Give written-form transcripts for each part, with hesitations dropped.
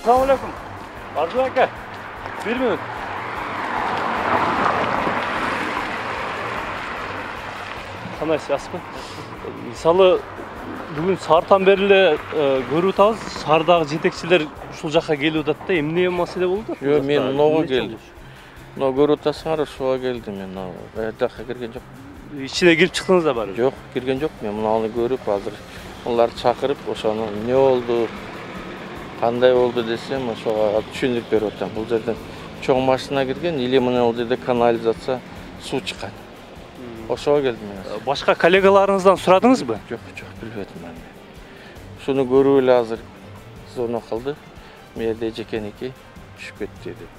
Assalamualaikum. Arzu aka. 1 minut. Қанайсыз, жақсыпы? Мысалы, бүгін сартан бері көріп отырмыз, сардағы жетекшілер ушул жаққа келіп жатты да, эмне маселе болды? Жок, мен мынауга келдим. Мына көрүп атасыңар, ушуга келдим мен. Жакка кирген жок. Ичине кирип чыктыңыз да бар? Жок, кирген жок. Мен мынаны көрүп, азыр уларды чакырып, ошону эмне болду, кандай болду десем, ошого түшүндүрүп берип атам. Бул жерден чоң машина кирген, или мына бул жерде канализация суу чыккан. Ошого келдим мен. Башка коллегаларыңыздан сурадыңызбы? Жок, билбедим мен. Шуну көрүп эле азыр звонок кылды. Мээде жекеники түшүп кетти деп.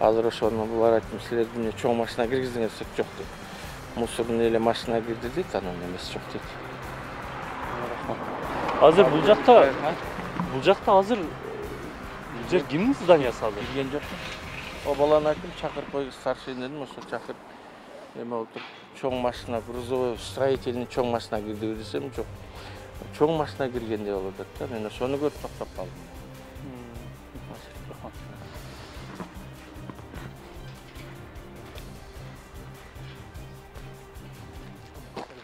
Азыр ошону булар айттым, силер эмне чоң машина киргиздиңер десек жок деп. Мусорный эле машина кирди дейт, анан эмес жок дейт. Азыр бул жакта азыр бул жер кимдин зданиясы азыр? Кирген жокмун. О баланы айттым, чакырып кой, старший дедим, ошо чакырып эме отуруп, чоң машина, грузовой, строительный чоң машина кирди десем, жок. Чоң машина киргенде болот да, мен ошону көрүп токтоп калдым.